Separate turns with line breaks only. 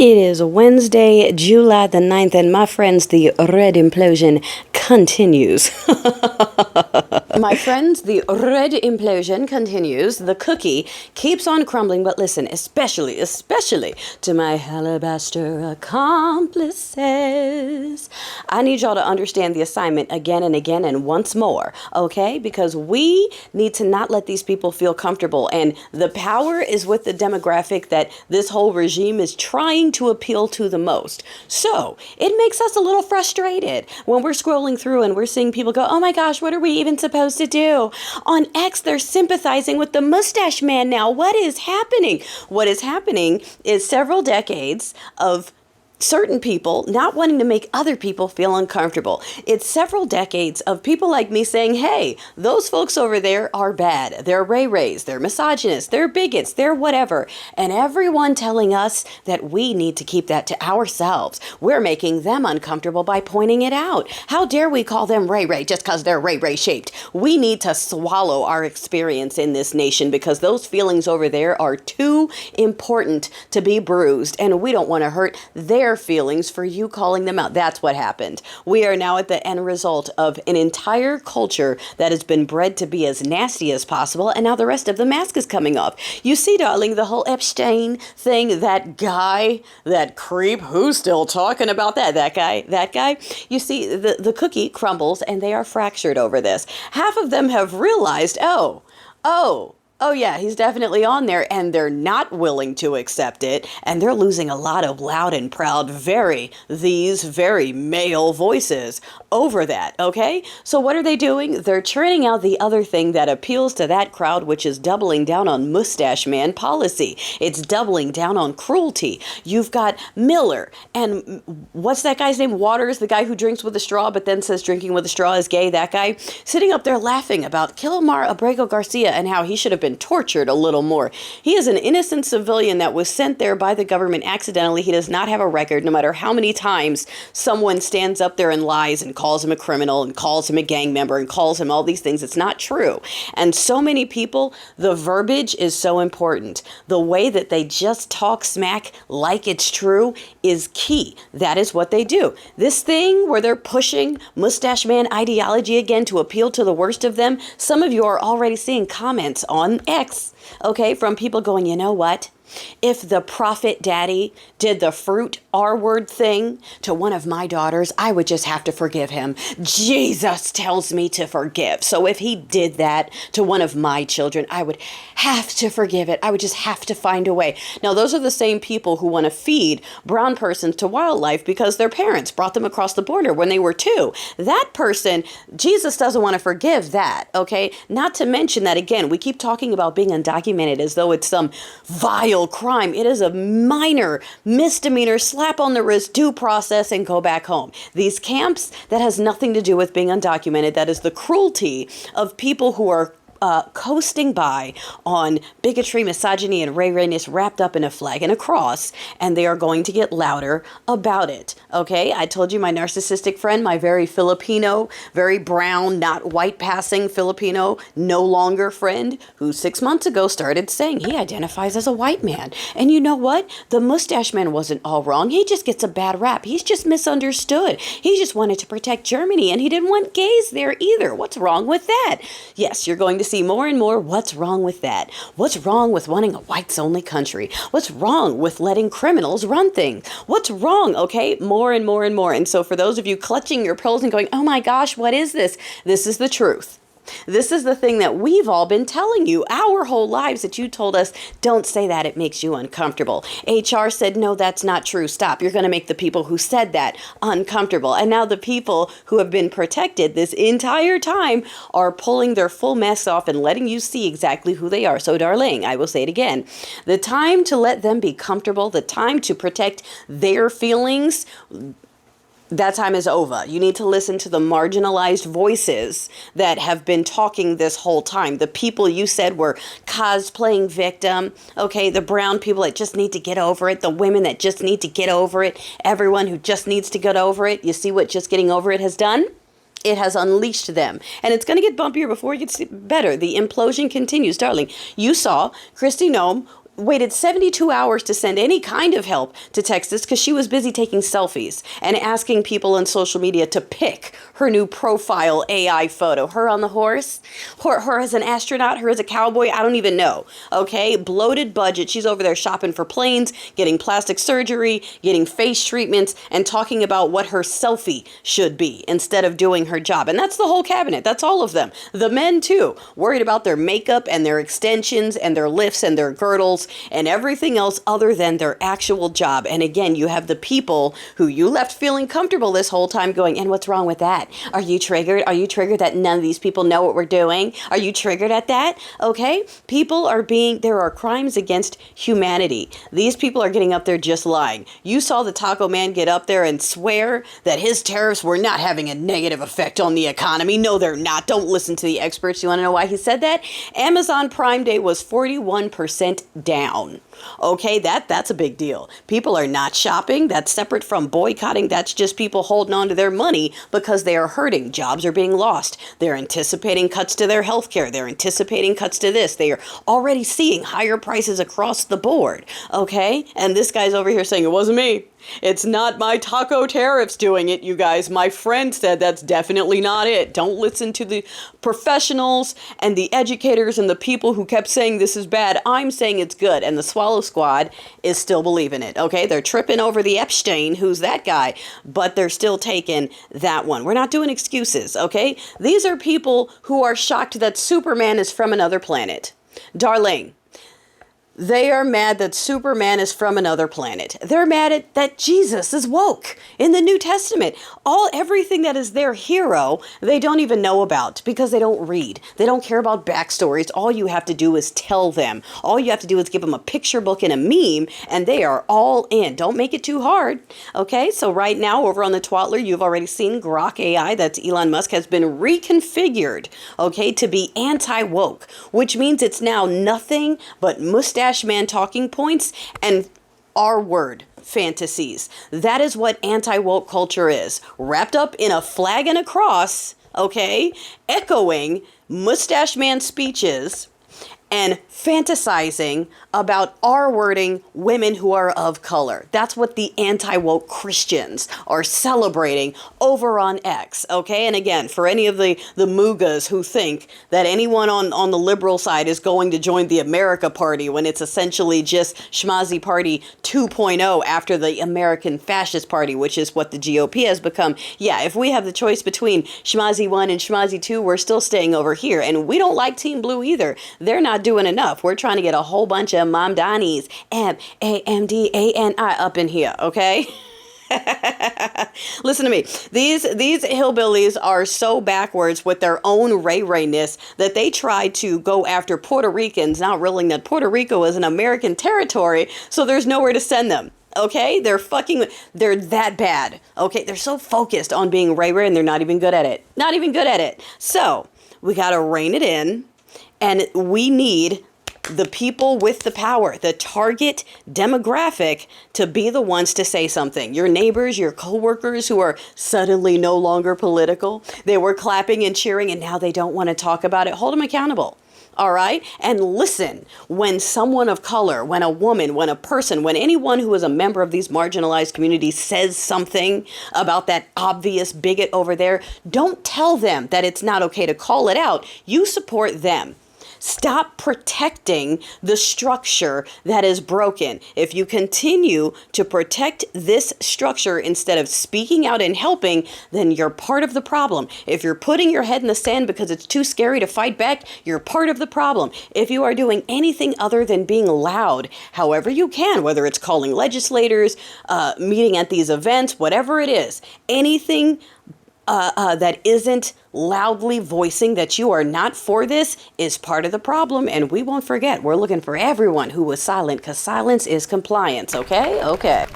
It is Wednesday, July the 9th, and my friends, the red implosion continues. My friends, the red implosion continues. The cookie keeps on crumbling, but listen, especially to my Alabaster Accomplices. I need y'all to understand the assignment again and again and once more, okay? Because we need to not let these people feel comfortable, and the power is with the demographic that this whole regime is trying to appeal to the most. So it makes us a little frustrated when we're scrolling through and we're seeing people go, oh my gosh, what are we even supposed to do? On X, they're sympathizing with the mustache man now. What is happening? What is happening is several decades of certain people not wanting to make other people feel uncomfortable. It's several decades of people like me saying, hey, those folks over there are bad. They're ray-rays, they're misogynists, they're bigots, they're whatever. And everyone telling us that we need to keep that to ourselves. We're making them uncomfortable by pointing it out. How dare we call them ray-ray just because they're ray-ray shaped? We need to swallow our experience in this nation because those feelings over there are too important to be bruised, and we don't want to hurt their feelings for you calling them out. That's what happened. We are now at the end result of an entire culture that has been bred to be as nasty as possible, and now the rest of the mask is coming off. You see, darling, the whole Epstein thing, that guy, that creep, who's still talking about that? That guy. You see, the cookie crumbles and they are fractured over this. Half of them have realized, oh yeah, he's definitely on there, and they're not willing to accept it, and they're losing a lot of loud and proud, these very male voices over that, okay? So what are they doing? They're churning out the other thing that appeals to that crowd, which is doubling down on mustache man policy. It's doubling down on cruelty. You've got Miller, and what's that guy's name? Waters, the guy who drinks with a straw, but then says drinking with a straw is gay, that guy, sitting up there laughing about Kilomar Abrego Garcia and how he should have been tortured a little more. He is an innocent civilian that was sent there by the government accidentally. He does not have a record, no matter how many times someone stands up there and lies and calls him a criminal and calls him a gang member and calls him all these things. It's not true. And so many people, the verbiage is so important. The way that they just talk smack like it's true is key. That is what they do. This thing where they're pushing mustache man ideology again to appeal to the worst of them, some of you are already seeing comments on X, okay, from people going, you know what? If the prophet daddy did the fruit R-word thing to one of my daughters, I would just have to forgive him. Jesus tells me to forgive. So if he did that to one of my children, I would have to forgive it. I would just have to find a way. Now, those are the same people who want to feed brown persons to wildlife because their parents brought them across the border when they were 2. That person, Jesus doesn't want to forgive that, okay? Not to mention that, again, we keep talking about being undocumented as though it's some vile crime. It is a minor misdemeanor, slap on the wrist, due process, and go back home. These camps, that has nothing to do with being undocumented. That is the cruelty of people who are coasting by on bigotry, misogyny, and ray-rayness wrapped up in a flag and a cross, and they are going to get louder about it, okay? I told you my narcissistic friend, my very Filipino, very brown, not white-passing Filipino, no longer friend, who 6 months ago started saying he identifies as a white man. And you know what? The mustache man wasn't all wrong. He just gets a bad rap. He's just misunderstood. He just wanted to protect Germany, and he didn't want gays there either. What's wrong with that? Yes, you're going to see more and more. What's wrong with that? What's wrong with wanting a whites-only country? What's wrong with letting criminals run things? What's wrong? Okay, more and more and more. And so for those of you clutching your pearls and going, oh my gosh, what is this? This is the truth. This is the thing that we've all been telling you our whole lives, that you told us, don't say that, it makes you uncomfortable. HR said, no, that's not true. Stop. You're going to make the people who said that uncomfortable. And now the people who have been protected this entire time are pulling their full masks off and letting you see exactly who they are. So, darling, I will say it again. The time to let them be comfortable, the time to protect their feelings, that time is over. You need to listen to the marginalized voices that have been talking this whole time. The people you said were cosplaying victim. Okay, the brown people that just need to get over it. The women that just need to get over it. Everyone who just needs to get over it. You see what just getting over it has done? It has unleashed them. And it's going to get bumpier before it gets better. The implosion continues. Darling, you saw Kristi Noem waited 72 hours to send any kind of help to Texas because she was busy taking selfies and asking people on social media to pick her new profile AI photo. Her on the horse, her as an astronaut, her as a cowboy, I don't even know. Okay, bloated budget. She's over there shopping for planes, getting plastic surgery, getting face treatments, and talking about what her selfie should be instead of doing her job. And that's the whole cabinet. That's all of them. The men too, worried about their makeup and their extensions and their lifts and their girdles and everything else other than their actual job. And again, you have the people who you left feeling comfortable this whole time going, and what's wrong with that? Are you triggered? Are you triggered that none of these people know what we're doing? Are you triggered at that? Okay, people are there are crimes against humanity. These people are getting up there just lying. You saw the taco man get up there and swear that his tariffs were not having a negative effect on the economy. No, they're not. Don't listen to the experts. You want to know why he said that? Amazon Prime Day was 41% down. Okay, that's a big deal. People are not shopping. That's separate from boycotting. That's just people holding on to their money because they are hurting. Jobs are being lost. They're anticipating cuts to their health care. They're anticipating cuts to this. They are already seeing higher prices across the board. Okay, and this guy's over here saying, it wasn't me. It's not my taco tariffs doing it, you guys. My friend said that's definitely not it. Don't listen to the professionals and the educators and the people who kept saying this is bad. I'm saying it's good. And the Swallow Squad is still believing it. Okay, they're tripping over the Epstein, who's that guy, but they're still taking that one. We're not doing excuses, okay? These are people who are shocked that Superman is from another planet. Darlene, they are mad that Superman is from another planet. They're mad that Jesus is woke in the New Testament. Everything that is their hero, they don't even know about because they don't read. They don't care about backstories. All you have to do is tell them. All you have to do is give them a picture book and a meme, and they are all in. Don't make it too hard. Okay, so right now over on the Twatler, you've already seen Grok AI, that's Elon Musk, has been reconfigured, okay, to be anti-woke, which means it's now nothing but mustache man talking points and R-word fantasies. That is what anti-woke culture is. Wrapped up in a flag and a cross, okay, echoing mustache man speeches and fantasizing about R-wording women who are of color. That's what the anti-woke Christians are celebrating over on X, okay? And again, for any of the Mugas who think that anyone on the liberal side is going to join the America Party when it's essentially just Schmazi Party 2.0 after the American Fascist Party, which is what the GOP has become. Yeah, if we have the choice between Schmazi 1 and Schmazi 2, we're still staying over here. And we don't like Team Blue either. They're not doing enough. We're trying to get a whole bunch of Mamdanis, M-A-M-D-A-N-I up in here, okay? Listen to me. These hillbillies are so backwards with their own ray-rayness that they try to go after Puerto Ricans, not realizing that Puerto Rico is an American territory, so there's nowhere to send them. Okay? They're that bad. Okay? They're so focused on being ray-ray and they're not even good at it. Not even good at it. So, we gotta rein it in. And we need the people with the power, the target demographic, to be the ones to say something. Your neighbors, your coworkers who are suddenly no longer political. They were clapping and cheering and now they don't want to talk about it. Hold them accountable. All right? And listen, when someone of color, when a woman, when a person, when anyone who is a member of these marginalized communities says something about that obvious bigot over there, don't tell them that it's not okay to call it out. You support them. Stop protecting the structure that is broken. If you continue to protect this structure instead of speaking out and helping, then you're part of the problem. If you're putting your head in the sand because it's too scary to fight back, you're part of the problem. If you are doing anything other than being loud, however you can, whether it's calling legislators, meeting at these events, whatever it is, anything that isn't loudly voicing that you are not for this is part of the problem. And we won't forget, we're looking for everyone who was silent because silence is compliance. Okay? Okay.